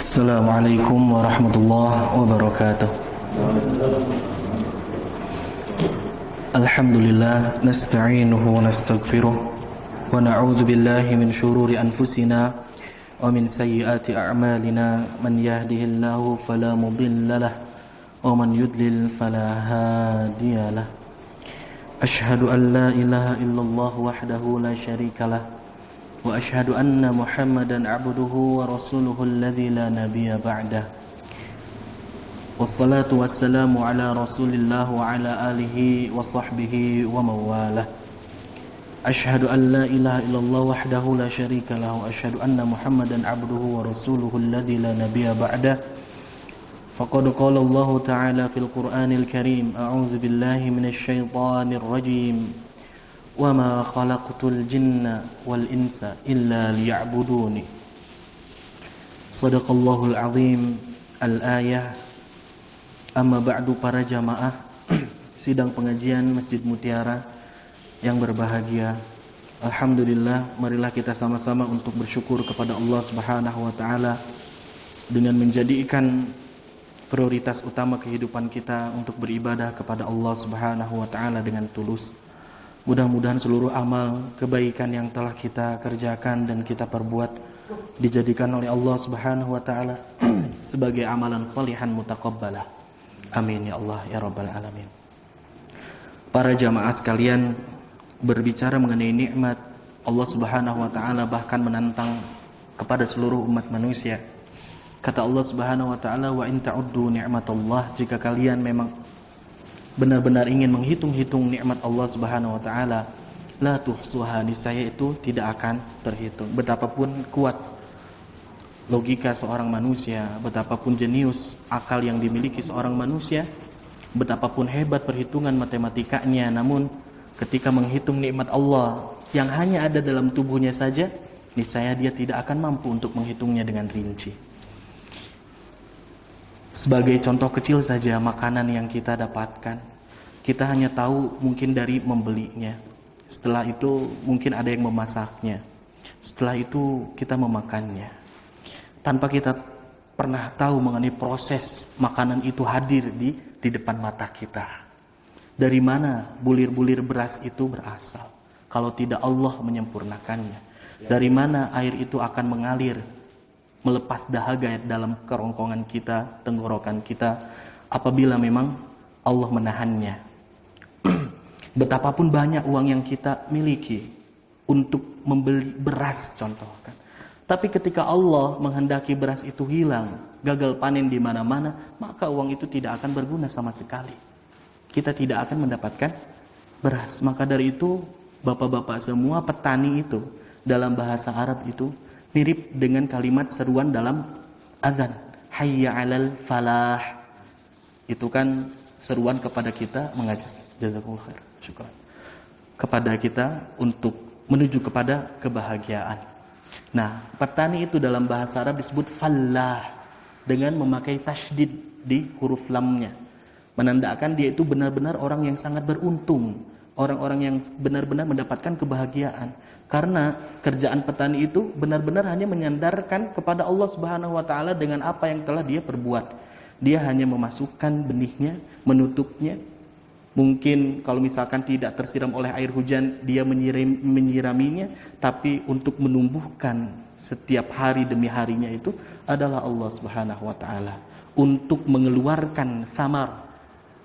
Assalamualaikum warahmatullahi wabarakatuh. Alhamdulillah nasta'inuhu wa nastaghfiruh wa na'udzu billahi min shururi anfusina wa min sayyiati a'malina man yahdihillahu fala mudilla lahu wa man yudlil fala hadiya lahu. Ashhadu an la ilaha illallah wahdahu la syarika lahu wa ashhadu anna Muhammadan abduhu wa rasuluhu alladzi la nabiyya ba'dah. Wassalatu wassalamu ala Rasulillah wa ala alihi wa sahbihi wa mawalah. Ashhadu an la ilaha illallah wahdahu la syarika lahu wa ashhadu anna Muhammadan abduhu wa rasuluhu alladzi la nabiyya ba'dah. Faqad qala Allah ta'ala fil Qur'anil Karim, a'udzu billahi minasy syaithanir rajim. وَمَا خَلَقْتُ الْجِنَّ وَالْإِنسَ إِلَّا لِيَعْبُدُونِ. Shadaqallahul azim. Al-ayah. Amma ba'du, para jamaah sidang pengajian Masjid Mutiara yang berbahagia. Alhamdulillah, marilah kita sama-sama untuk bersyukur kepada Allah Subhanahu wa taala dengan menjadikan prioritas utama kehidupan kita untuk beribadah kepada Allah Subhanahu wa taala dengan tulus. Mudah-mudahan seluruh amal kebaikan yang telah kita kerjakan dan kita perbuat dijadikan oleh Allah Subhanahu wa taala sebagai amalan salihan mutaqabbalah. Amin ya Allah ya rabbal alamin. Para jamaah sekalian, berbicara mengenai nikmat Allah Subhanahu wa taala bahkan menantang kepada seluruh umat manusia. Kata Allah Subhanahu wa taala, wa in ta'uddu ni'matallah, jika kalian memang benar-benar ingin menghitung-hitung nikmat Allah Subhanahu wa taala, la tuhsuha, niscaya itu tidak akan terhitung. Betapapun kuat logika seorang manusia, betapapun jenius akal yang dimiliki seorang manusia, betapapun hebat perhitungan matematikanya, namun ketika menghitung nikmat Allah yang hanya ada dalam tubuhnya saja, niscaya dia tidak akan mampu untuk menghitungnya dengan rinci. Sebagai contoh kecil saja, makanan yang kita dapatkan, kita hanya tahu mungkin dari membelinya. Setelah itu mungkin ada yang memasaknya. Setelah itu kita memakannya. Tanpa kita pernah tahu mengenai proses makanan itu hadir di depan mata kita. Dari mana bulir-bulir beras itu berasal kalau tidak Allah menyempurnakannya? Dari mana air itu akan mengalir, melepas dahaga dalam kerongkongan kita, tenggorokan kita, apabila memang Allah menahannya. Betapapun banyak uang yang kita miliki untuk membeli beras contohkan, tapi ketika Allah menghendaki beras itu hilang, gagal panen di mana-mana, maka uang itu tidak akan berguna sama sekali. Kita tidak akan mendapatkan beras. Maka dari itu, bapak-bapak semua, petani itu dalam bahasa Arab itu mirip dengan kalimat seruan dalam azan, hayya 'alal falah. Itu kan seruan kepada kita mengajak, jazakumullah khair, syukran, kepada kita untuk menuju kepada kebahagiaan. Nah, petani itu dalam bahasa Arab disebut fallah dengan memakai tasydid di huruf lamnya, menandakan dia itu benar-benar orang yang sangat beruntung, orang-orang yang benar-benar mendapatkan kebahagiaan. Karena kerjaan petani itu benar-benar hanya menyandarkan kepada Allah Subhanahu wa taala dengan apa yang telah dia perbuat. Dia hanya memasukkan benihnya, menutupnya. Mungkin kalau misalkan tidak tersiram oleh air hujan, dia menyiraminya, tapi untuk menumbuhkan setiap hari demi harinya itu adalah Allah Subhanahu wa taala. Untuk mengeluarkan samar,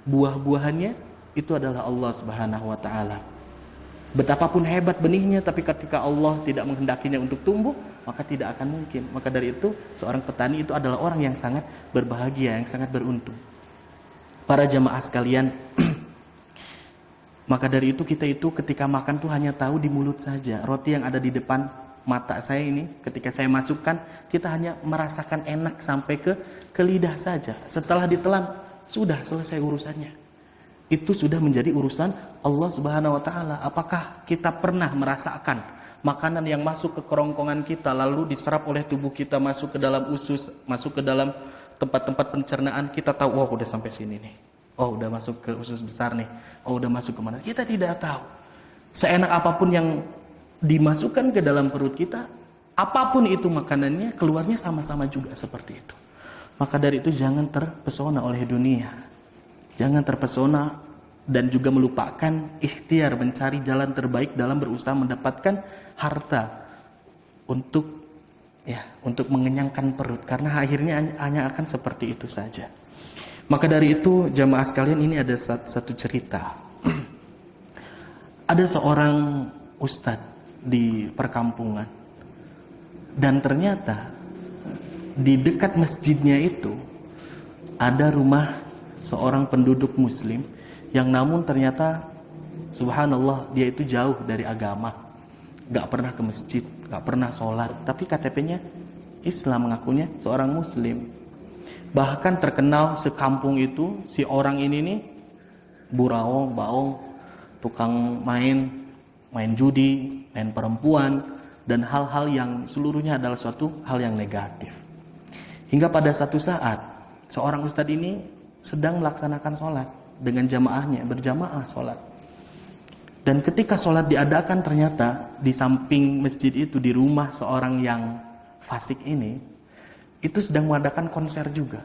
buah-buahannya itu adalah Allah Subhanahu wa taala. Betapapun hebat benihnya, tapi ketika Allah tidak menghendakinya untuk tumbuh, maka tidak akan mungkin. Maka dari itu, seorang petani itu adalah orang yang sangat berbahagia, yang sangat beruntung. Para jamaah sekalian, maka dari itu kita itu ketika makan tuh hanya tahu di mulut saja. Roti yang ada di depan mata saya ini, ketika saya masukkan, kita hanya merasakan enak sampai ke lidah saja. Setelah ditelan, sudah selesai urusannya. Itu sudah menjadi urusan Allah Subhanahu wa taala. Apakah kita pernah merasakan makanan yang masuk ke kerongkongan kita lalu diserap oleh tubuh kita, masuk ke dalam usus, masuk ke dalam tempat-tempat pencernaan, kita tahu, oh udah sampai sini nih. Oh udah masuk ke usus besar nih. Oh udah masuk kemana? Kita tidak tahu. Seenak apapun yang dimasukkan ke dalam perut kita, apapun itu makanannya, keluarnya sama-sama juga seperti itu. Maka dari itu jangan terpesona oleh dunia. Jangan terpesona dan juga melupakan ikhtiar mencari jalan terbaik dalam berusaha mendapatkan harta untuk mengenyangkan perut, karena akhirnya hanya akan seperti itu saja. Maka dari itu jamaah sekalian, ini ada satu cerita. Ada seorang ustadz di perkampungan, dan ternyata di dekat masjidnya itu ada rumah seorang penduduk muslim yang namun ternyata subhanallah dia itu jauh dari agama, gak pernah ke masjid, gak pernah sholat, tapi KTP-nya Islam, mengakunya seorang muslim. Bahkan terkenal sekampung itu si orang ini nih buraong, baong, tukang main judi, main perempuan, dan hal-hal yang seluruhnya adalah suatu hal yang negatif. Hingga pada satu saat seorang ustadz ini sedang melaksanakan sholat dengan jamaahnya, berjamaah sholat. Dan ketika sholat diadakan, ternyata di samping masjid itu, di rumah seorang yang fasik ini, itu sedang mengadakan konser juga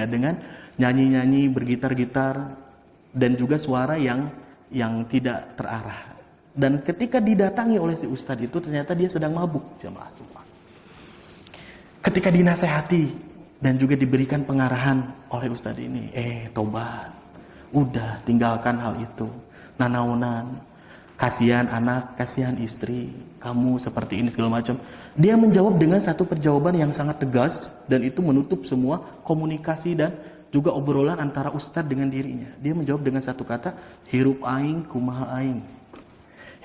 dengan nyanyi-nyanyi, bergitar-gitar, dan juga suara yang tidak terarah. Dan ketika didatangi oleh si ustadz itu, ternyata dia sedang mabuk, jamaah semua. Ketika dinasehati dan juga diberikan pengarahan oleh ustadz ini, tobat, udah tinggalkan hal itu, nanaunan, kasihan anak, kasihan istri, kamu seperti ini segala macam. Dia menjawab dengan satu perjawaban yang sangat tegas, dan itu menutup semua komunikasi dan juga obrolan antara ustadz dengan dirinya. Dia menjawab dengan satu kata, hirup aing kumaha aing.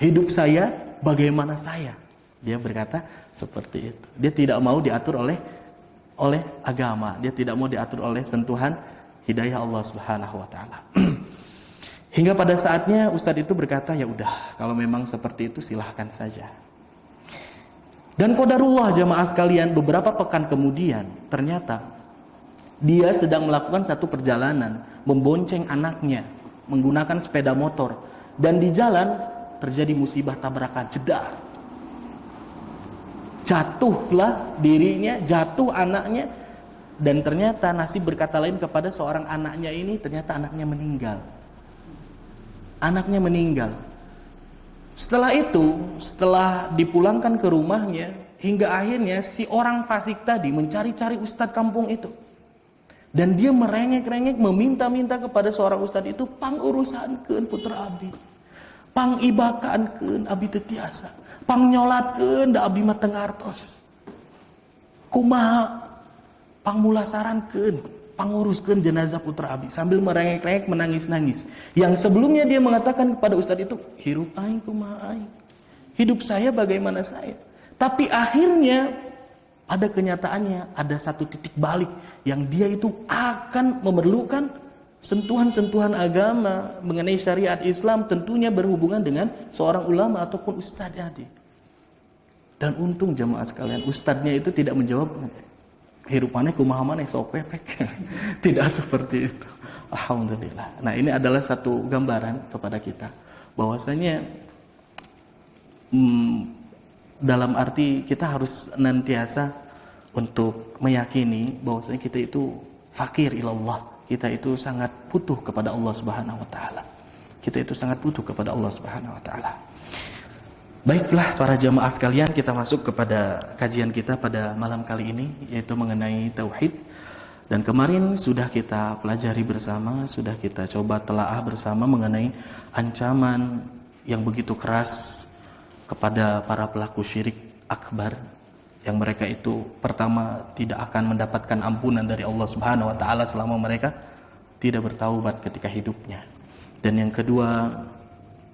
Hidup saya bagaimana saya. Dia berkata seperti itu. Dia tidak mau diatur oleh agama, dia tidak mau diatur oleh sentuhan hidayah Allah Subhanahu wa taala. Hingga pada saatnya ustadz itu berkata, ya udah, kalau memang seperti itu silahkan saja. Dan qadarullah jamaah sekalian, beberapa pekan kemudian ternyata dia sedang melakukan satu perjalanan, membonceng anaknya menggunakan sepeda motor, dan di jalan terjadi musibah tabrakan, jedar. Jatuhlah dirinya, jatuh anaknya, dan ternyata nasib berkata lain kepada seorang anaknya ini, ternyata anaknya meninggal. Anaknya meninggal. Setelah itu, setelah dipulangkan ke rumahnya, hingga akhirnya si orang fasik tadi mencari-cari ustadz kampung itu. Dan dia merengek-rengek, meminta-minta kepada seorang ustadz itu, pang urusankeun putra abdi, pang ibakaankeun abdi teu tiasa, pang nyolatkeun da abdi mah teu ngartos, kumaha pang mulasarankeun, panguruskeun jenazah putra abdi, sambil merengek-rengek, menangis-nangis. Yang sebelumnya dia mengatakan kepada ustadz itu, hirup aing kumaha aing, hidup saya bagaimana saya. Tapi akhirnya ada kenyataannya, ada satu titik balik yang dia itu akan memerlukan sentuhan-sentuhan agama mengenai syariat Islam, tentunya berhubungan dengan seorang ulama ataupun ustadz tadi. Dan untung jamaah sekalian, ustadznya itu tidak menjawab hirupannya kumaha maneh sok pepek. Tidak seperti itu. Alhamdulillah. Nah, ini adalah satu gambaran kepada kita bahwasanya dalam arti kita harus senantiasa untuk meyakini bahwasanya kita itu fakir ilallah. Kita itu sangat butuh kepada Allah Subhanahu wa taala. Kita itu sangat butuh kepada Allah Subhanahu wa taala. Baiklah para jamaah sekalian, kita masuk kepada kajian kita pada malam kali ini, yaitu mengenai tauhid. Dan kemarin sudah kita pelajari bersama, sudah kita coba telaah bersama mengenai ancaman yang begitu keras kepada para pelaku syirik akbar, yang mereka itu pertama tidak akan mendapatkan ampunan dari Allah Subhanahu wa taala selama mereka tidak bertaubat ketika hidupnya. Dan yang kedua,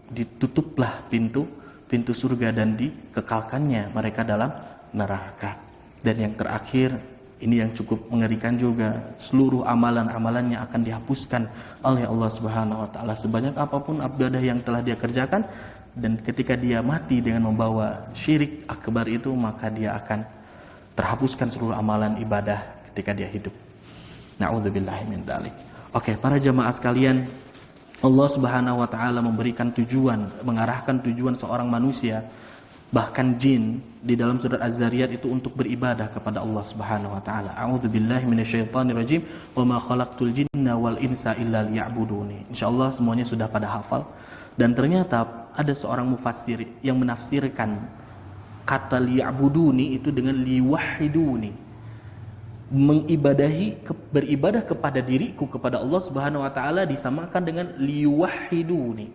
ditutuplah pintu surga dan dikekalkannya mereka dalam neraka. Dan yang terakhir, ini yang cukup mengerikan juga, seluruh amalan-amalannya akan dihapuskan oleh Allah Subhanahu wa taala, sebanyak apapun ibadah yang telah dia kerjakan. Dan ketika dia mati dengan membawa syirik akbar itu, maka dia akan terhapuskan seluruh amalan ibadah ketika dia hidup. Na'udzubillahi min dzalik. Oke, para jamaah sekalian, Allah Subhanahu wa taala memberikan tujuan, mengarahkan tujuan seorang manusia bahkan jin di dalam surat Az-Zariyat itu untuk beribadah kepada Allah Subhanahu wa taala. A'udzubillahi minasyaitonirrajim wa ma khalaqtul jinna wal insa illa liya'buduni. Insyaallah semuanya sudah pada hafal. Dan ternyata ada seorang mufassir yang menafsirkan kata liya'buduni itu dengan liwahiduni, beribadah kepada diriku, kepada Allah Subhanahu wa taala disamakan dengan liwahiduni,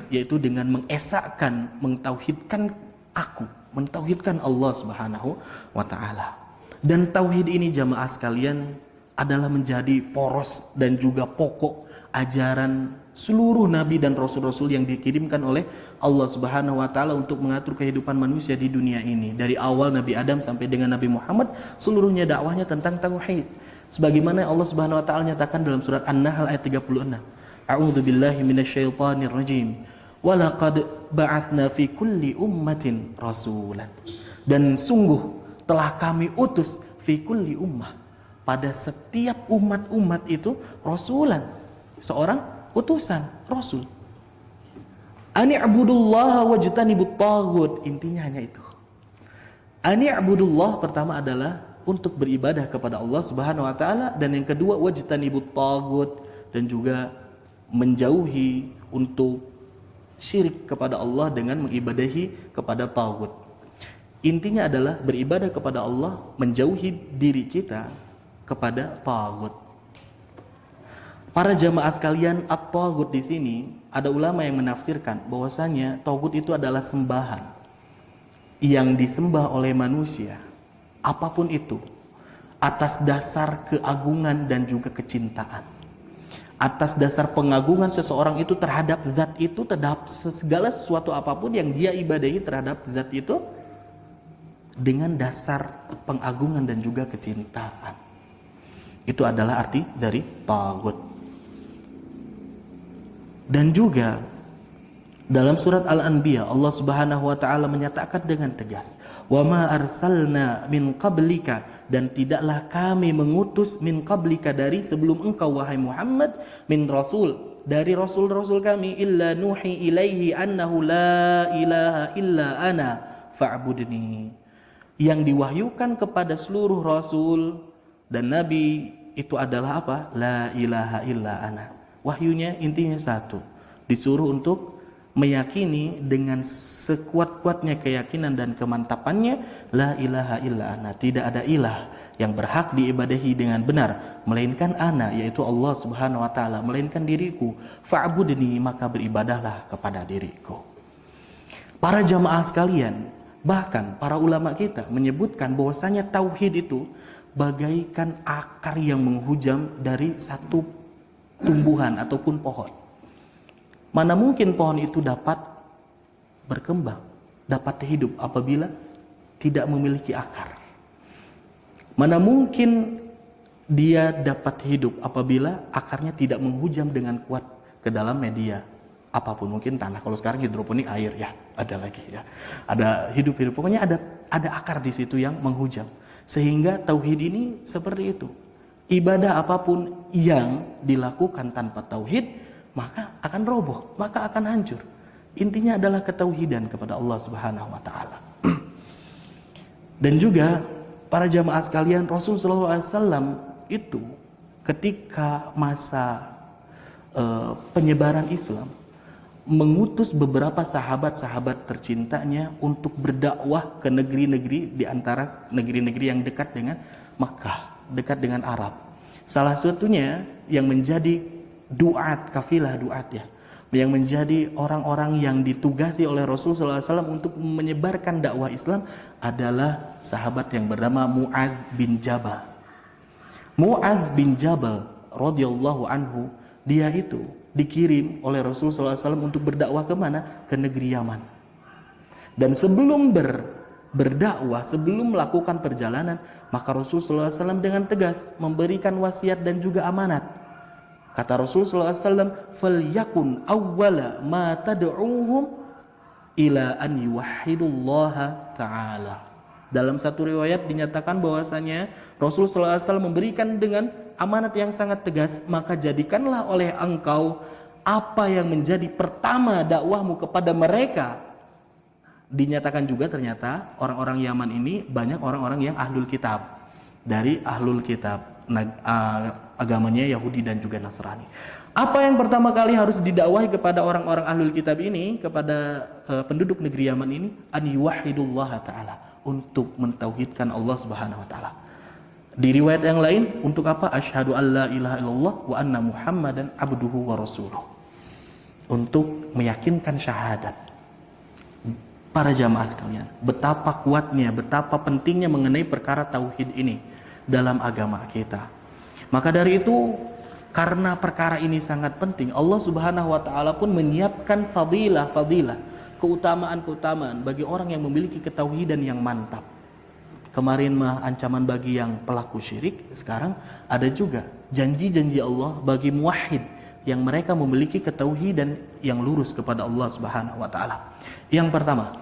yaitu dengan mengesahkan, mentauhidkan aku, mentauhidkan Allah Subhanahu wa taala. Dan tauhid ini jamaah sekalian adalah menjadi poros dan juga pokok ajaran seluruh nabi dan rasul-rasul yang dikirimkan oleh Allah Subhanahu wa taala untuk mengatur kehidupan manusia di dunia ini. Dari awal Nabi Adam sampai dengan Nabi Muhammad, seluruhnya dakwahnya tentang tauhid. Sebagaimana Allah Subhanahu wa taala nyatakan dalam surat An-Nahl ayat 36. A'udzubillahi minasyaitonirrajim. Wa laqad ba'atsna fi kulli ummatin rasulan. Dan sungguh telah kami utus fi kulli ummah, pada setiap umat-umat itu rasulan, seorang utusan, rasul. Ani'budullaha wajtanibut taghut. Intinya hanya itu. Ani'budullah pertama adalah untuk beribadah kepada Allah Subhanahu wa taala, dan yang kedua wajtanibut taghut, dan juga menjauhi untuk syirik kepada Allah dengan mengibadahi kepada taghut. Intinya adalah beribadah kepada Allah, menjauhi diri kita kepada taghut. Para jamaah sekalian, at-taghut di sini ada ulama yang menafsirkan bahwasanya taghut itu adalah sembahan yang disembah oleh manusia, apapun itu, atas dasar keagungan dan juga kecintaan. Atas dasar pengagungan seseorang itu terhadap zat itu, terhadap segala sesuatu apapun yang dia ibadahi terhadap zat itu, dengan dasar pengagungan dan juga kecintaan. Itu adalah arti dari taghut. Dan juga dalam surat Al-Anbiya Allah Subhanahu wa taala menyatakan dengan tegas, "Wa ma arsalna min qablika," dan tidaklah kami mengutus min qablika, dari sebelum engkau wahai Muhammad, min rasul, dari rasul-rasul kami, illa nuhi ilaihi annahu la ilaha illa ana fa'budni. Yang diwahyukan kepada seluruh rasul dan nabi itu adalah apa? La ilaha illa ana. Wahyunya intinya satu, disuruh untuk meyakini dengan sekuat-kuatnya keyakinan dan kemantapannya, la ilaha illa ana, tidak ada ilah yang berhak diibadahi dengan benar melainkan ana, yaitu Allah Subhanahu wa taala, melainkan diriku, fa'budni, maka beribadahlah kepada diriku. Para jamaah sekalian, bahkan para ulama kita menyebutkan bahwasanya tauhid itu bagaikan akar yang menghujam dari satu tumbuhan ataupun pohon. Mana mungkin pohon itu dapat berkembang, dapat hidup apabila tidak memiliki akar? Mana mungkin dia dapat hidup apabila akarnya tidak menghujam dengan kuat ke dalam media apapun, mungkin tanah. Kalau sekarang hidroponik air, ya ada lagi ya. Ada hidup-hidup, pokoknya ada akar di situ yang menghujam. Sehingga tauhid ini seperti itu. Ibadah apapun yang dilakukan tanpa tauhid, maka akan roboh, maka akan hancur. Intinya adalah ketauhidan kepada Allah Subhanahu wa taala. Dan juga para jamaah sekalian, Rasulullah SAW itu ketika masa penyebaran Islam mengutus beberapa sahabat-sahabat tercintanya untuk berdakwah ke negeri-negeri, di antara negeri-negeri yang dekat dengan Makkah, dekat dengan Arab. Salah satunya yang menjadi duat, kafilah duat ya, yang menjadi orang-orang yang ditugasi oleh Rasulullah SAW untuk menyebarkan dakwah Islam adalah sahabat yang bernama Mu'adz bin Jabal. Mu'adz bin Jabal radhiyallahu anhu, dia itu dikirim oleh Rasulullah SAW untuk berdakwah kemana? Ke negeri Yaman. Dan sebelum berdakwah, sebelum melakukan perjalanan, maka Rasulullah SAW dengan tegas memberikan wasiat dan juga amanat. Kata Rasulullah SAW, "Falyakun awwala ma tad'uhum ila an yuwahhidullaha ta'ala." Dalam satu riwayat dinyatakan bahwasanya Rasulullah SAW memberikan dengan amanat yang sangat tegas, maka jadikanlah oleh engkau apa yang menjadi pertama dakwahmu kepada mereka Dinyatakan juga ternyata orang-orang Yaman ini banyak orang-orang yang ahlul kitab. Dari ahlul kitab, agamanya Yahudi dan juga Nasrani. Apa yang pertama kali harus didakwahi kepada orang-orang ahlul kitab ini, kepada penduduk negeri Yaman ini, an yuwahhidullah ta'ala, untuk mentauhidkan Allah Subhanahu wa taala. Di riwayat yang lain, untuk apa? Asyhadu alla ilaha illallah wa anna Muhammadan abduhu wa rasuluh. Untuk meyakinkan syahadat. Para jamaah sekalian, betapa kuatnya, betapa pentingnya mengenai perkara tauhid ini dalam agama kita. Maka dari itu, karena perkara ini sangat penting, Allah Subhanahu wa taala pun menyiapkan fadilah, keutamaan-keutamaan bagi orang yang memiliki ketauhidan yang mantap. Kemarin mah ancaman bagi yang pelaku syirik, sekarang ada juga janji-janji Allah bagi muwahhid yang mereka memiliki ketauhidan yang lurus kepada Allah Subhanahu wa taala. Yang pertama,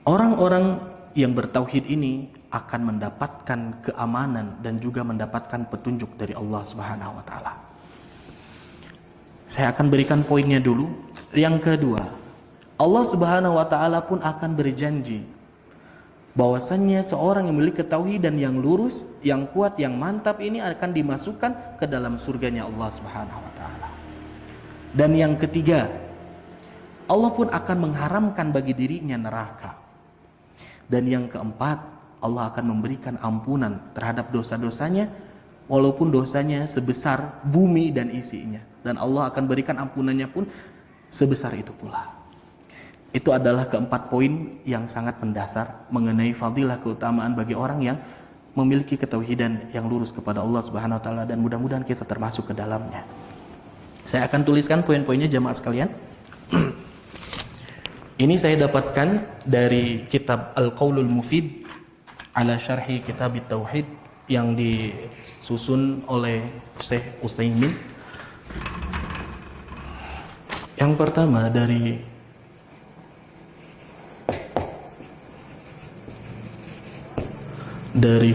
orang-orang yang bertauhid ini akan mendapatkan keamanan dan juga mendapatkan petunjuk dari Allah Subhanahu wa taala. Saya akan berikan poinnya dulu. Yang kedua, Allah Subhanahu wa taala pun akan berjanji bahwasannya seorang yang memiliki ketauhidan yang lurus, yang kuat, yang mantap ini akan dimasukkan ke dalam surganya Allah Subhanahu wa taala. Dan yang ketiga, Allah pun akan mengharamkan bagi dirinya neraka. Dan yang keempat, Allah akan memberikan ampunan terhadap dosa-dosanya, walaupun dosanya sebesar bumi dan isinya. Dan Allah akan berikan ampunannya pun sebesar itu pula. Itu adalah keempat poin yang sangat mendasar mengenai fadilah keutamaan bagi orang yang memiliki ketauhidan yang lurus kepada Allah Subhanahu wa taala, dan mudah-mudahan kita termasuk ke dalamnya. Saya akan tuliskan poin-poinnya jamaah sekalian. Ini saya dapatkan dari kitab Al-Qaulul Mufid ala Syarhi Kitab Tauhid yang disusun oleh Syekh Utsaimin. Yang pertama dari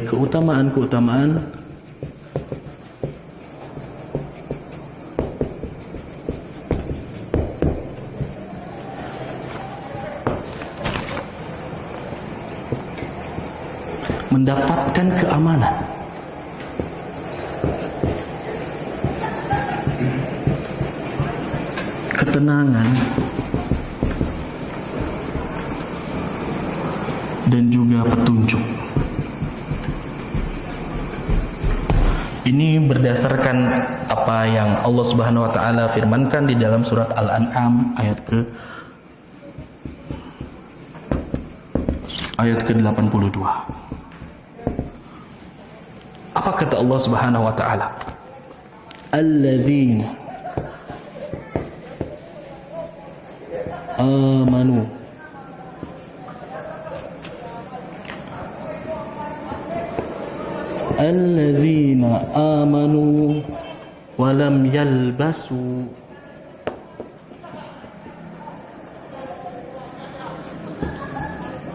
keutamaan-keutamaan mendapatkan keamanan, ketenangan, dan juga petunjuk. Ini berdasarkan apa yang Allah Subhanahu wa taala firmankan di dalam surat Al-An'am ayat ke-82. Apa kata Allah Subhanahu wa taala? Alladzina amanu wa lam yalbasu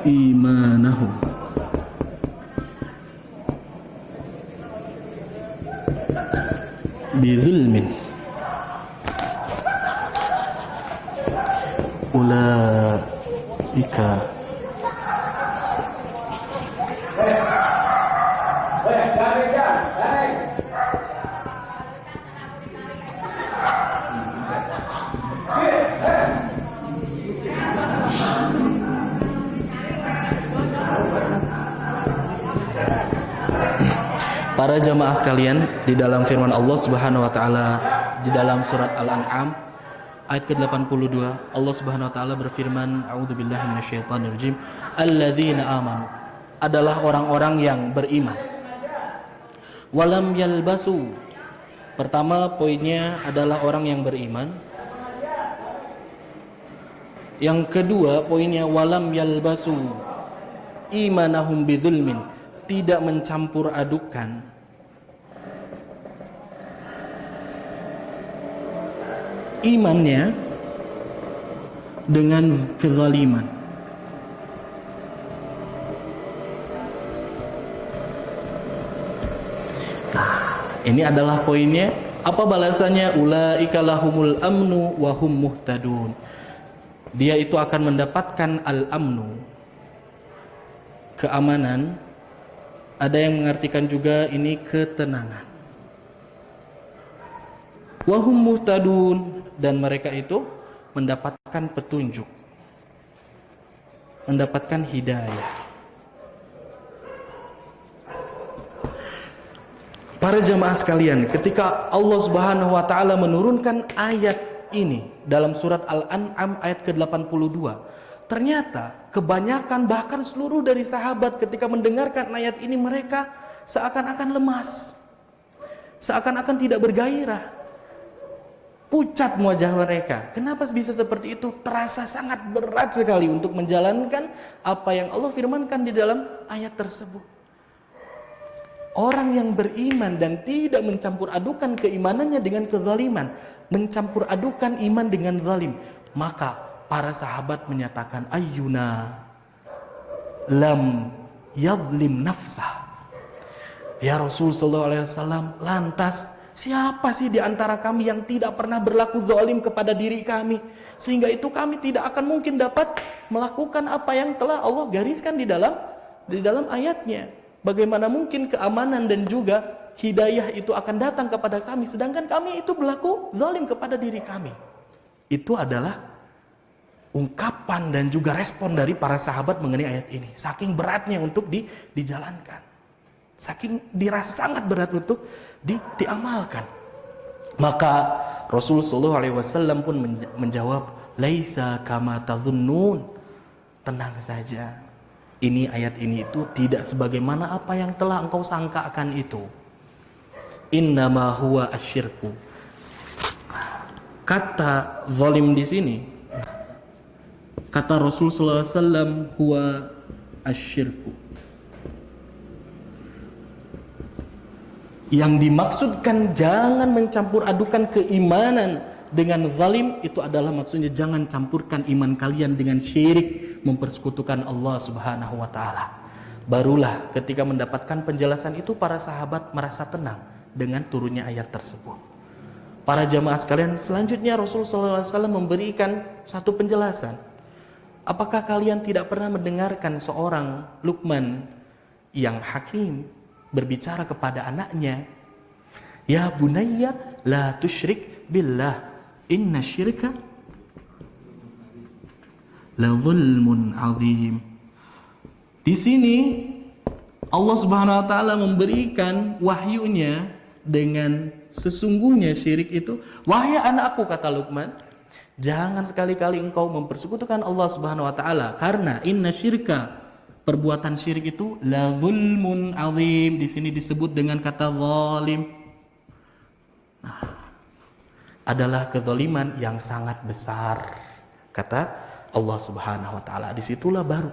imanahum bizulmin ulaika Para jamaah sekalian, di dalam firman Allah Subhanahu wa taala di dalam surat Al-An'am ayat ke-82, Allah Subhanahu wa taala berfirman, a'udzubillahi minasyaitonirrajim, alladzina amanu, adalah orang-orang yang beriman. Walam yalbasu, pertama poinnya adalah orang yang beriman. Yang kedua poinnya walam yalbasu imanahum bidzulmin, tidak mencampur adukan imannya dengan kezaliman. Nah, ini adalah poinnya. Apa balasannya? Ulaika lahumul amnu wa hum muhtadun. dia itu akan mendapatkan al-amnu, keamanan. Ada yang mengartikan juga ini ketenangan. Wahum muhtadun, dan mereka itu mendapatkan petunjuk, mendapatkan hidayah. Para jamaah sekalian, ketika Allah Subhanahu wa taala menurunkan ayat ini dalam surat Al-An'am ayat ke-82, ternyata kebanyakan bahkan seluruh dari sahabat ketika mendengarkan ayat ini mereka seakan-akan lemas, seakan-akan tidak bergairah, pucat wajah mereka. Kenapa bisa seperti itu? Terasa sangat berat sekali untuk menjalankan apa yang Allah firmankan di dalam ayat tersebut. Orang yang beriman dan tidak mencampur adukan keimanannya dengan kezaliman, mencampur adukan iman dengan zalim, maka para sahabat menyatakan, ayyuna lam yadlim nafsah. Ya Rasul sallallahu alaihi wasallam, lantas siapa sih di antara kami yang tidak pernah berlaku zalim kepada diri kami, sehingga itu kami tidak akan mungkin dapat melakukan apa yang telah Allah gariskan di dalam ayatnya. Bagaimana mungkin keamanan dan juga hidayah itu akan datang kepada kami, sedangkan kami itu berlaku zalim kepada diri kami. Itu adalah ungkapan dan juga respon dari para sahabat mengenai ayat ini. Saking beratnya untuk dijalankan, saking dirasa sangat berat untuk diamalkan. Maka Rasulullah SAW pun menjawab, laisa kama tazunnun, tenang saja. Ini ayat ini itu tidak sebagaimana apa yang telah engkau sangkakan itu. Innama huwa asyirku. Kata zalim di sini, kata Rasul sallallahu alaihi wasallam, huwa asyirku. Yang dimaksudkan jangan mencampur adukan keimanan dengan zalim, itu adalah maksudnya jangan campurkan iman kalian dengan syirik, mempersekutukan Allah Subhanahu wa taala. Barulah ketika mendapatkan penjelasan itu para sahabat merasa tenang dengan turunnya ayat tersebut. Para jamaah sekalian, selanjutnya Rasulullah SAW memberikan satu penjelasan. Apakah kalian tidak pernah mendengarkan seorang Luqman yang hakim berbicara kepada anaknya, ya bunayya la tusyrik billah, inna syirka la zulmun azim. Di sini Allah Subhanahu wa taala memberikan wahyunya dengan sesungguhnya syirik itu, wahai anakku, kata Luqman, jangan sekali-kali engkau mempersekutukan Allah Subhanahu wa taala, karena inna syirka, perbuatan syirik itu, la zulmun azim. Di sini disebut dengan kata zalim. Adalah kezaliman yang sangat besar, kata Allah Subhanahu wa taala. Disitulah baru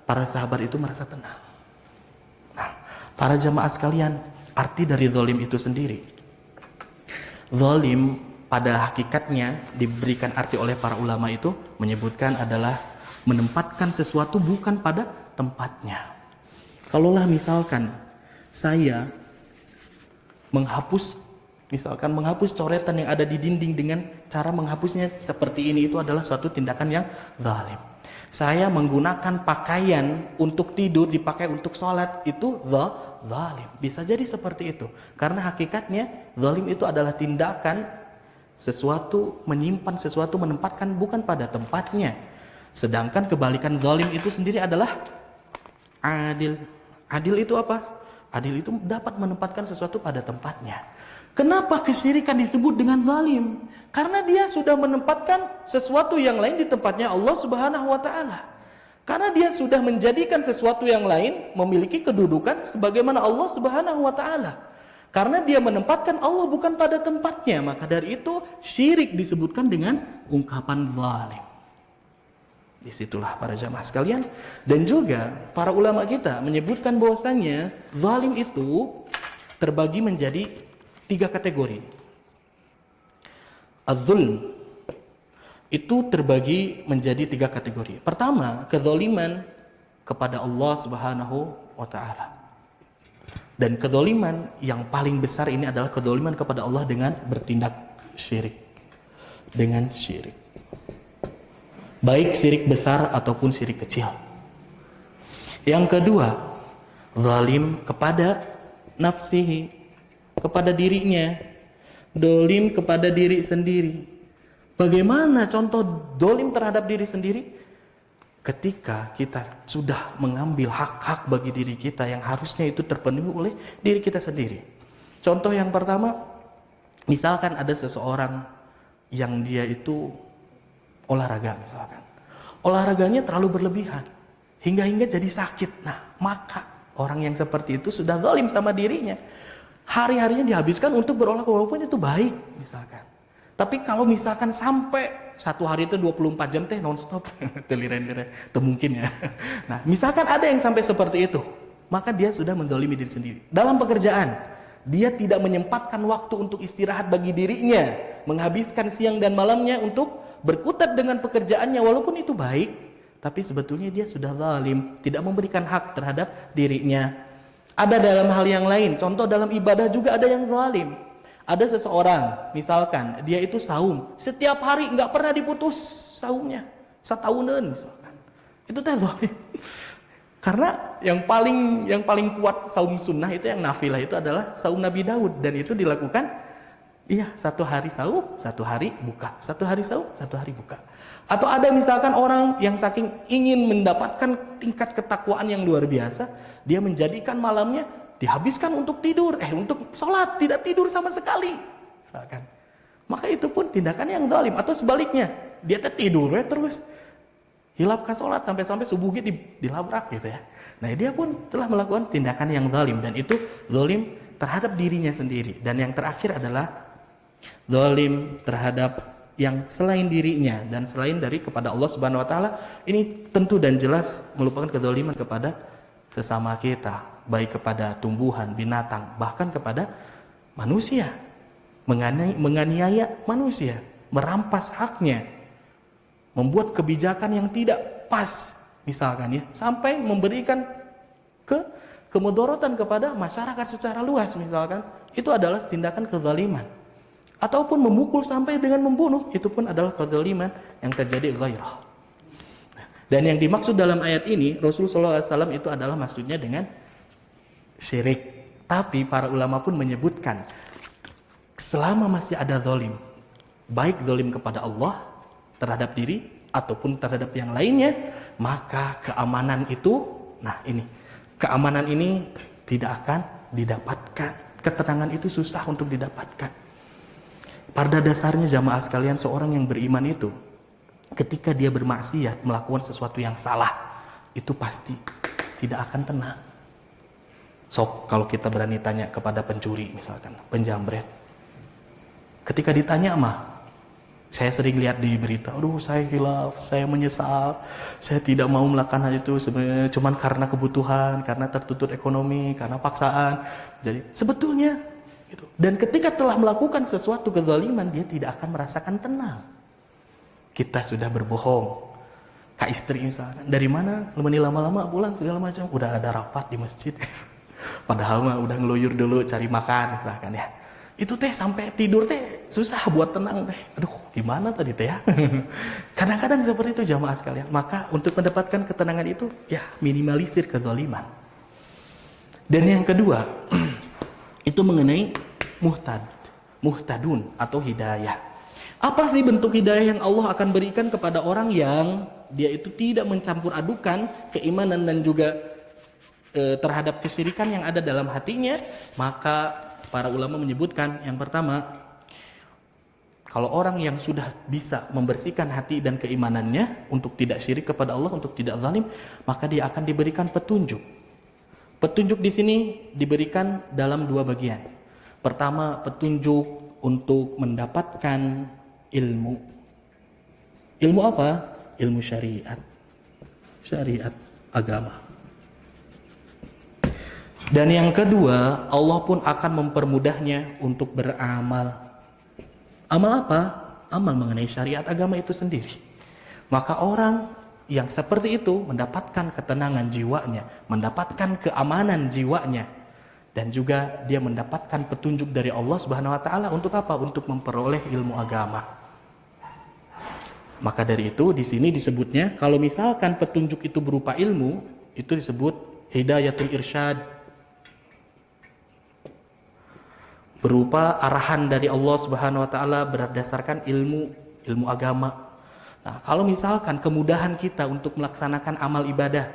para sahabat itu merasa tenang. Nah, para jamaah sekalian, arti dari zalim itu sendiri, zalim pada hakikatnya diberikan arti oleh para ulama itu menyebutkan adalah menempatkan sesuatu bukan pada tempatnya. Kalaulah misalkan saya menghapus coretan yang ada di dinding dengan cara menghapusnya seperti ini, itu adalah suatu tindakan yang zalim. Saya menggunakan pakaian untuk tidur dipakai untuk sholat, itu zalim. Bisa jadi seperti itu, karena hakikatnya zalim itu adalah tindakan sesuatu, menyimpan sesuatu, menempatkan bukan pada tempatnya. Sedangkan kebalikan zalim itu sendiri adalah adil. Adil itu apa? Adil itu dapat menempatkan sesuatu pada tempatnya. Kenapa kesyirikan disebut dengan zalim? Karena dia sudah menempatkan sesuatu yang lain di tempatnya Allah Subhanahu wa taala. Karena dia sudah menjadikan sesuatu yang lain memiliki kedudukan sebagaimana Allah Subhanahu wa taala. Karena dia menempatkan Allah bukan pada tempatnya, maka dari itu syirik disebutkan dengan ungkapan zalim. Disitulah para jamaah sekalian, dan juga para ulama kita menyebutkan bahwasannya zalim itu terbagi menjadi 3 kategori. Az-zulm itu terbagi menjadi 3 kategori. Pertama, kezaliman kepada Allah Subhanahu wa taala. Dan kezaliman yang paling besar ini adalah kezaliman kepada Allah dengan bertindak syirik. Dengan syirik. baik syirik besar ataupun syirik kecil. Yang kedua, zalim kepada nafsihi, kepada dirinya, dolim kepada diri sendiri. Bagaimana contoh dolim terhadap diri sendiri? Ketika kita sudah mengambil hak-hak bagi diri kita yang harusnya itu terpenuhi oleh diri kita sendiri. Contoh yang pertama, misalkan ada seseorang yang dia itu olahraga misalkan. Olahraganya terlalu berlebihan hingga jadi sakit. Nah, maka orang yang seperti itu sudah zalim sama dirinya. Hari-harinya dihabiskan untuk berolahraga walaupun itu baik misalkan. Tapi kalau misalkan sampai satu hari itu 24 jam teh non-stop, telire-lire, itu mungkin ya. Nah, misalkan ada yang sampai seperti itu, maka dia sudah menzalimi diri sendiri. Dalam pekerjaan, dia tidak menyempatkan waktu untuk istirahat bagi dirinya, menghabiskan siang dan malamnya untuk berkutat dengan pekerjaannya, walaupun itu baik, tapi sebetulnya dia sudah zalim, tidak memberikan hak terhadap dirinya. Ada dalam hal yang lain, contoh dalam ibadah juga ada yang zalim. Ada seseorang, misalkan dia itu saum, setiap hari nggak pernah diputus saumnya, setahunan misalkan. Itu teh zalim. Karena yang paling kuat saum sunnah itu yang nafilah itu adalah saum Nabi Daud, dan itu dilakukan satu hari saum, satu hari buka, satu hari saum, satu hari buka. Atau ada misalkan orang yang saking ingin mendapatkan tingkat ketakwaan yang luar biasa, dia menjadikan malamnya dihabiskan untuk tidur, untuk sholat, tidak tidur sama sekali, misalkan. Maka itu pun tindakan yang zalim. Atau sebaliknya, dia tidur terus, hilapkan sholat sampai subuh gitu dilabrak gitu ya. Nah, dia pun telah melakukan tindakan yang zalim, dan itu zalim terhadap dirinya sendiri. Dan yang terakhir adalah zalim terhadap yang selain dirinya dan selain dari kepada Allah Subhanahu wa taala. Ini tentu dan jelas merupakan kezaliman kepada sesama kita, baik kepada tumbuhan, binatang, bahkan kepada manusia. Menganiaya manusia, merampas haknya, membuat kebijakan yang tidak pas misalkan ya, sampai memberikan kemudaratan kepada masyarakat secara luas misalkan. Itu adalah tindakan kezaliman. Ataupun memukul sampai dengan membunuh, itu pun adalah kezaliman yang terjadi ghairah. Dan yang dimaksud dalam ayat ini, Rasulullah SAW itu adalah maksudnya dengan syirik. Tapi para ulama pun menyebutkan, selama masih ada zalim, baik zalim kepada Allah terhadap diri ataupun terhadap yang lainnya, maka keamanan itu, keamanan ini tidak akan didapatkan. Ketenangan itu susah untuk didapatkan. Pada dasarnya jamaah sekalian, seorang yang beriman itu, ketika dia bermaksiat, melakukan sesuatu yang salah, itu pasti tidak akan tenang. Sok, kalau kita berani tanya kepada pencuri misalkan, penjamret, ketika ditanya saya sering lihat di berita, saya hilaf, saya menyesal, saya tidak mau melakukan hal itu sebenarnya cuman karena kebutuhan, karena tertuntut ekonomi, karena paksaan. Jadi sebetulnya gitu. Dan ketika telah melakukan sesuatu kezaliman, dia tidak akan merasakan tenang. Kita sudah berbohong, kak istri misalkan, dari mana lama-lama pulang segala macam, udah ada rapat di masjid, padahal udah ngeluyur dulu cari makan misalkan ya. Itu sampai tidur susah buat tenang aduh gimana tadi ya. Kadang-kadang seperti itu jamaah sekalian. Maka untuk mendapatkan ketenangan itu minimalisir kezaliman. Dan yang kedua itu mengenai muhtadun atau hidayah. Apa sih bentuk hidayah yang Allah akan berikan kepada orang yang dia itu tidak mencampur adukan keimanan dan juga terhadap kesyirikan yang ada dalam hatinya? Maka para ulama menyebutkan, yang pertama, kalau orang yang sudah bisa membersihkan hati dan keimanannya untuk tidak syirik kepada Allah, untuk tidak zalim, maka dia akan diberikan petunjuk. Petunjuk di sini diberikan dalam dua bagian. Pertama, petunjuk untuk mendapatkan ilmu. Ilmu apa? Ilmu syariat. Syariat agama. Dan yang kedua, Allah pun akan mempermudahnya untuk beramal. Amal apa? Amal mengenai syariat agama itu sendiri. Maka orang yang seperti itu mendapatkan ketenangan jiwanya, mendapatkan keamanan jiwanya, dan juga dia mendapatkan petunjuk dari Allah Subhanahu wa taala untuk apa? Untuk memperoleh ilmu agama. Maka dari itu di sini disebutnya kalau misalkan petunjuk itu berupa ilmu, itu disebut hidayatul irsyad. Berupa arahan dari Allah Subhanahu wa taala berdasarkan ilmu agama. Nah, kalau misalkan kemudahan kita untuk melaksanakan amal ibadah,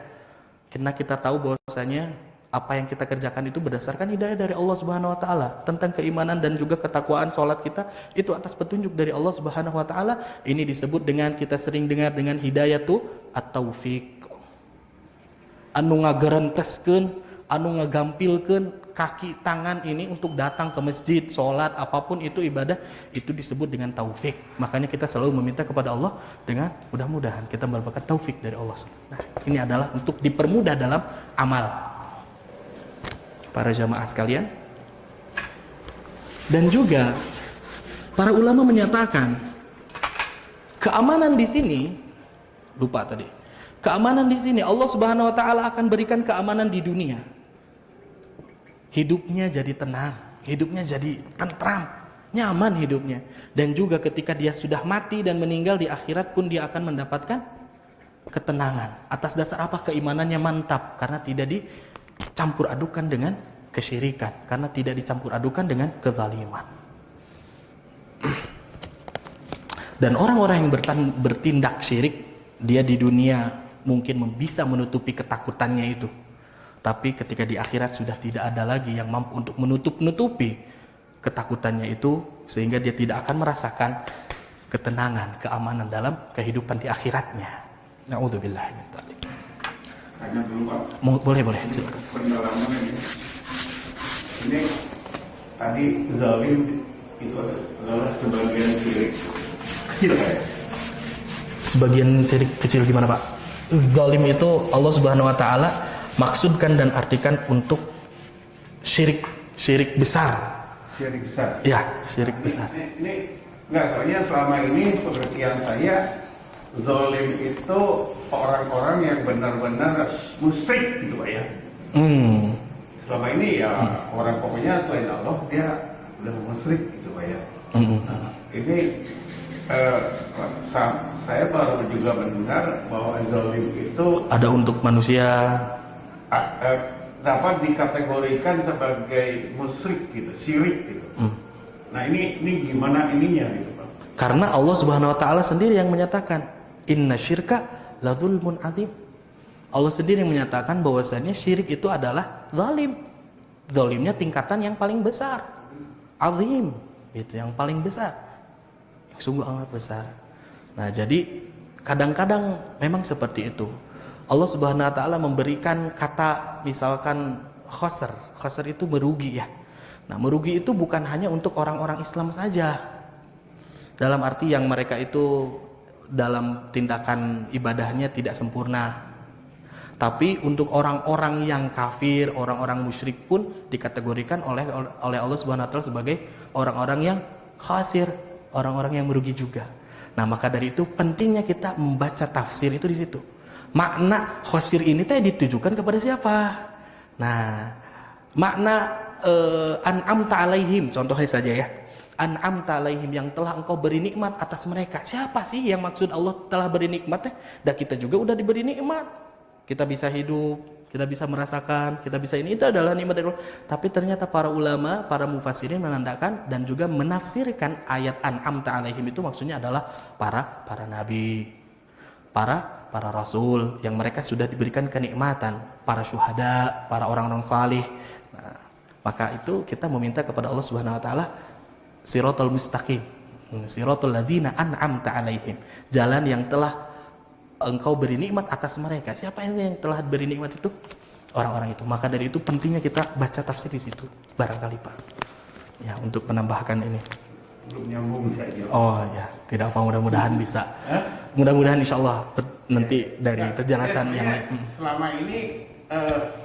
karena kita tahu bahwasanya apa yang kita kerjakan itu berdasarkan hidayah dari Allah Subhanahu wa taala, tentang keimanan dan juga ketakwaan, salat kita itu atas petunjuk dari Allah Subhanahu wa taala. Ini disebut dengan, kita sering dengar dengan hidayatu at-taufik. Anu ngagarenteskeun, anu ngagampilkeun kaki tangan ini untuk datang ke masjid, salat, apapun itu ibadah, itu disebut dengan taufik. Makanya kita selalu meminta kepada Allah dengan mudah-mudahan kita mendapatkan taufik dari Allah. Nah, ini adalah untuk dipermudah dalam amal. Para jamaah sekalian, dan juga para ulama menyatakan keamanan di sini, lupa tadi, keamanan di sini Allah Subhanahu wa taala akan berikan keamanan di dunia. Hidupnya jadi tenang, hidupnya jadi tentram, nyaman hidupnya. Dan juga ketika dia sudah mati dan meninggal di akhirat pun dia akan mendapatkan ketenangan. Atas dasar apa? Keimanannya mantap, karena tidak dicampur adukan dengan kesyirikan, karena tidak dicampur adukan dengan kezaliman. Dan orang-orang yang bertindak syirik, dia di dunia mungkin bisa menutupi ketakutannya itu, tapi ketika di akhirat sudah tidak ada lagi yang mampu untuk menutupi ketakutannya itu, sehingga dia tidak akan merasakan ketenangan, keamanan dalam kehidupan di akhiratnya. Na'udzubillah min dzalik. Tanya dulu Pak. Boleh. Pendalaman ini tadi zalim itu adalah sebagian syirik kecil kayak. Sebagian syirik kecil gimana Pak? Zalim itu Allah Subhanahu wa taala maksudkan dan artikan untuk syirik besar. Syirik besar. Ya, syirik besar. Ini enggak, soalnya selama ini pengertian saya zalim itu orang-orang yang benar-benar musyrik gitu Pak ya. Selama ini ya orang pokoknya selain Allah dia udah musyrik gitu Pak ya. Nah, ini saya baru juga mendengar bahwa zalim itu ada untuk manusia, dapat dikategorikan sebagai musyrik gitu, syirik gitu. Nah ini gimana ininya gitu Pak? Karena Allah Subhanahu wa taala sendiri yang menyatakan inna syirka la dzulmun adzim. Allah sendiri yang menyatakan bahwasanya syirik itu adalah zalim. Zalimnya tingkatan yang paling besar. Azim, itu yang paling besar. Yang sungguh amat besar. Nah, jadi kadang-kadang memang seperti itu. Allah Subhanahu wa taala memberikan kata misalkan khosr. Khosr itu merugi ya. Nah, merugi itu bukan hanya untuk orang-orang Islam saja. Dalam arti yang mereka itu dalam tindakan ibadahnya tidak sempurna. Tapi untuk orang-orang yang kafir, orang-orang musyrik pun dikategorikan oleh Allah Subhanahu wa taala sebagai orang-orang yang khasir, orang-orang yang merugi juga. Nah, maka dari itu pentingnya kita membaca tafsir itu di situ. Makna khasir ini teh ditujukan kepada siapa? Nah, makna an'amta alaihim contohnya saja ya. An'amta alaihim, yang telah engkau beri nikmat atas mereka. Siapa sih yang maksud Allah telah beri nikmat? Dan kita juga udah diberi nikmat. Kita bisa hidup, kita bisa merasakan, kita bisa ini, itu adalah nikmat dari Allah. Tapi ternyata para ulama, para mufassirin menandakan dan juga menafsirkan ayat an'amta alaihim itu maksudnya adalah para nabi, para rasul yang mereka sudah diberikan kenikmatan, para syuhada, para orang-orang salih. Nah, maka itu kita meminta kepada Allah Subhanahu wa taala siratal mustaqim, siratal ladzina an'amta alaihim, jalan yang telah engkau beri nikmat atas mereka. Siapa yang telah beri nikmat itu? Orang-orang itu. Maka dari itu pentingnya kita baca tafsir di situ. Barangkali Pak. Ya, untuk menambahkan ini. Belum nyambung saja. Oh ya, tidak apa, mudah-mudahan bisa. Mudah-mudahan insyaallah nanti dari penjelasan yang lain. Selama ini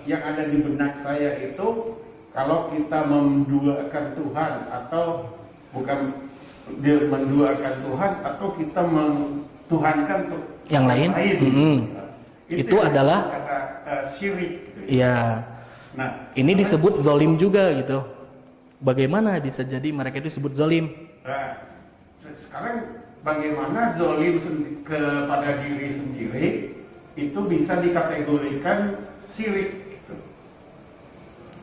yang ada di benak saya itu kalau kita menduakan Tuhan atau bukan dia menduakan Tuhan atau kita mentuhankan yang lain, itu adalah kata syirik gitu. Ya. Nah, ini disebut zalim juga gitu. Bagaimana bisa jadi mereka itu disebut zalim? Nah, sekarang bagaimana zolim kepada diri sendiri itu bisa dikategorikan syirik.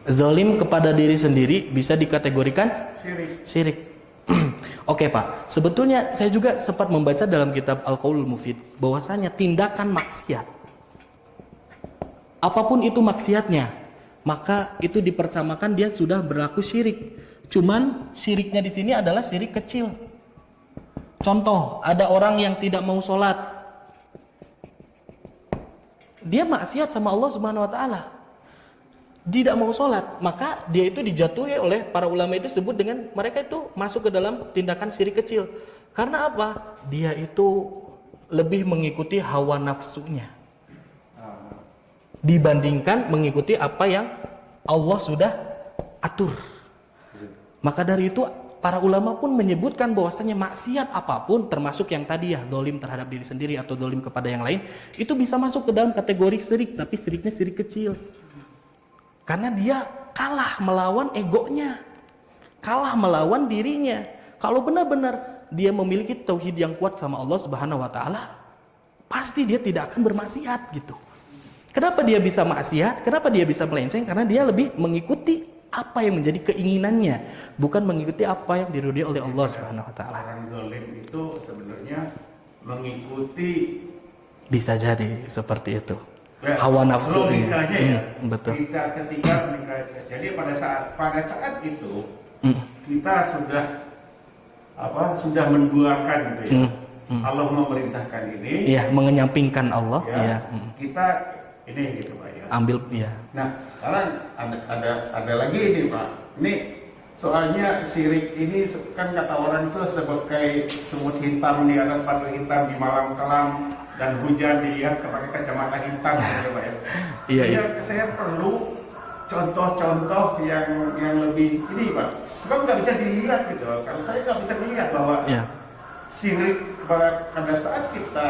Zalim kepada diri sendiri bisa dikategorikan syirik. Oke Pak, sebetulnya saya juga sempat membaca dalam kitab Al-Qaulul Mufid bahwasanya tindakan maksiat, apapun itu maksiatnya, maka itu dipersamakan dia sudah berlaku syirik. Cuman syiriknya di sini adalah syirik kecil. Contoh, ada orang yang tidak mau sholat, dia maksiat sama Allah Subhanahu Wa Taala. Tidak mau sholat, maka dia itu dijatuhi oleh para ulama itu sebut dengan mereka itu masuk ke dalam tindakan syirik kecil. Karena apa? Dia itu lebih mengikuti hawa nafsunya dibandingkan mengikuti apa yang Allah sudah atur. Maka dari itu para ulama pun menyebutkan bahwasanya maksiat apapun, termasuk yang tadi ya, zalim terhadap diri sendiri atau zalim kepada yang lain, itu bisa masuk ke dalam kategori syirik, tapi syiriknya syirik kecil. Karena dia kalah melawan egonya, kalah melawan dirinya. Kalau benar-benar dia memiliki tauhid yang kuat sama Allah Subhanahu Wa Taala, pasti dia tidak akan bermaksiat gitu. Kenapa dia bisa maksiat? Kenapa dia bisa melenceng? Karena dia lebih mengikuti apa yang menjadi keinginannya, bukan mengikuti apa yang diridhoi oleh Allah Subhanahu Wa Taala. Orang zalim itu sebenarnya mengikuti, bisa jadi seperti itu. ya, Hawa nafsu logikanya ya. Betul. Kita ketika jadi pada saat itu kita sudah menduakan gitu ya. Allah memerintahkan ini. Iya, mengenyampingkan Allah. Ya, Iya. Kita ini gitu Pak ya. Ambil ya. Nah, sekarang ada lagi ini Pak. Ini soalnya syirik ini kan kata orang itu sebagai semut hitam di atas batu hitam di malam kelam dan hujan dilihat pakai kacamata hitam gitu Pak ya. Iya, iya. Saya perlu contoh-contoh yang lebih ini Pak. Sebab nggak bisa dilihat gitu. Kalau saya nggak bisa melihat bahwa syirik pada saat kita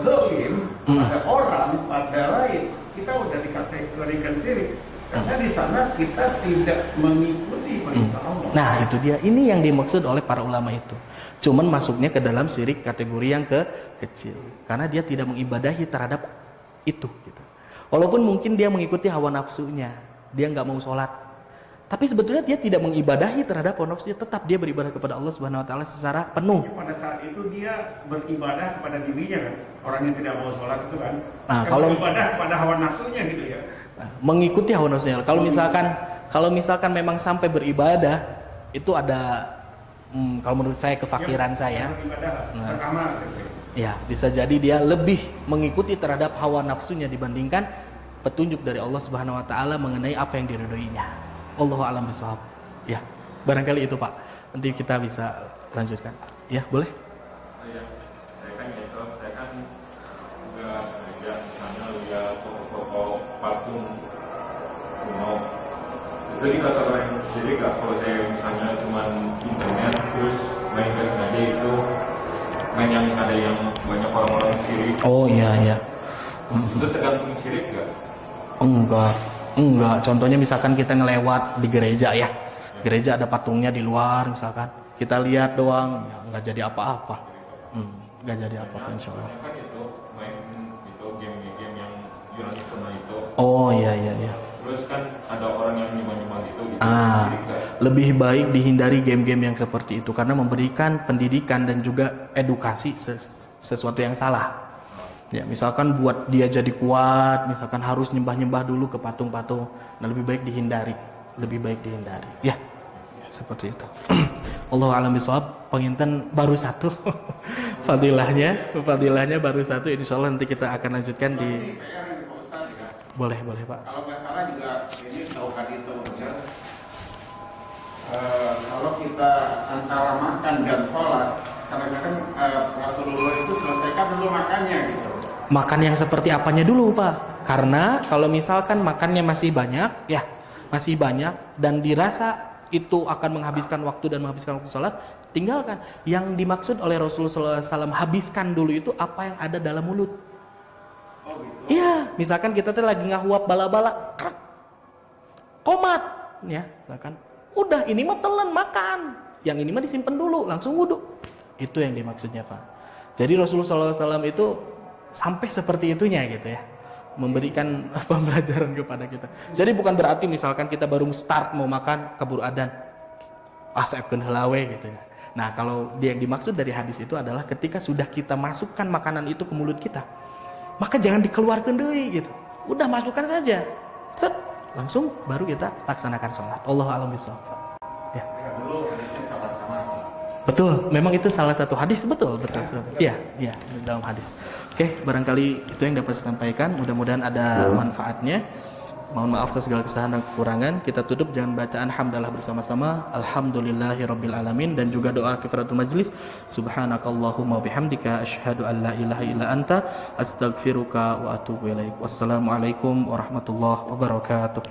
zalim pada orang, pada lain, kita udah dikategorikan syirik. Karena di sana kita tidak mengikuti perintah Allah. Nah, itu dia. Ini yang dimaksud oleh para ulama itu. Cuman masuknya ke dalam syirik kategori yang kecil. Karena dia tidak mengibadahi terhadap itu gitu. Walaupun mungkin dia mengikuti hawa nafsunya, dia nggak mau sholat, tapi sebetulnya dia tidak mengibadahi terhadap hawa nafsunya, tetap dia beribadah kepada Allah Subhanahu Wa Taala secara penuh. Pada saat itu dia beribadah kepada dirinya kan, orang yang tidak mau sholat itu kan, kalau beribadah kepada hawa nafsunya gitu ya. Mengikuti hawa nafsunya. Kalau misalkan memang sampai beribadah, itu ada, kalau menurut saya kefakiran saya. Pertama. Ya, bisa jadi dia lebih mengikuti terhadap hawa nafsunya dibandingkan petunjuk dari Allah Subhanahu Wa Taala mengenai apa yang diridhoinya. Allahu a'lam bishawab. Ya, barangkali itu Pak. Nanti kita bisa lanjutkan. Ya, boleh? Saya kan juga gereja, misalnya lihat toko-toko patung kuno. Itu dikatakan syirik nggak kalau saya misalnya cuma internet terus main ke sengaja itu main yang ada yang banyak orang-orang syirik. Oh iya. Itu tergantung syirik nggak? Enggak. Contohnya misalkan kita ngelewat di gereja ya. Gereja ada patungnya di luar misalkan. Kita lihat doang, ya nggak jadi apa-apa. Nggak jadi apa-apa insya Allah. Kan itu main itu game-game yang Yunani kuno itu. Oh iya. Terus kan ada orang yang nyumbang-nyumbang itu gitu. Lebih baik dihindari game-game yang seperti itu karena memberikan pendidikan dan juga edukasi sesuatu yang salah. Ya, misalkan buat dia jadi kuat, misalkan harus nyembah-nyembah dulu ke patung-patung. Nah, lebih baik dihindari. Ya, seperti itu. Allahu a'lam bishawab. Penginten baru satu. Fadilahnya baru satu. Insyaallah nanti kita akan lanjutkan di. Boleh Pak. Kalau nggak salah juga ini tahu hadis tahu benar. Kalau kita antara makan dan sholat, kadang-kadang Rasulullah itu selesaikan dulu makannya gitu. Makan yang seperti apanya dulu Pak? Karena kalau misalkan makannya masih banyak dan dirasa itu akan menghabiskan waktu dan menghabiskan waktu sholat, tinggalkan. Yang dimaksud oleh Rasulullah SAW habiskan dulu itu apa yang ada dalam mulut. Oh gitu. Iya, misalkan kita tuh lagi ngahuap bala-bala, komat, ya, misalkan. Udah, ini mah telan makan. Yang ini mah disimpan dulu, langsung wudhu. Itu yang dimaksudnya Pak. Jadi Rasulullah SAW itu sampai seperti itunya gitu ya, memberikan pembelajaran kepada kita. Jadi bukan berarti misalkan kita baru start mau makan keburu adan, saepkeun heula we gitu ya. Nah kalau yang dimaksud dari hadis itu adalah ketika sudah kita masukkan makanan itu ke mulut kita, maka jangan dikeluarkan deui gitu. Udah masukkan saja, set, langsung baru kita laksanakan sholat. Allahu a'lam bishawab. Ya. Dulu hadisnya sama-sama. Betul, memang itu salah satu hadis, betul. Iya, iya, dalam hadis. Oke, barangkali itu yang dapat saya sampaikan. Mudah-mudahan ada manfaatnya. Mohon maaf atas segala kesalahan dan kekurangan. Kita tutup dengan bacaan hamdalah bersama-sama. Alhamdulillahirabbil alamin, dan juga doa kifaratul majlis. Subhanakallahumma bihamdika asyhadu an la ilaha illa anta astaghfiruka wa atubu ilaik. Wassalamualaikum warahmatullahi wabarakatuh.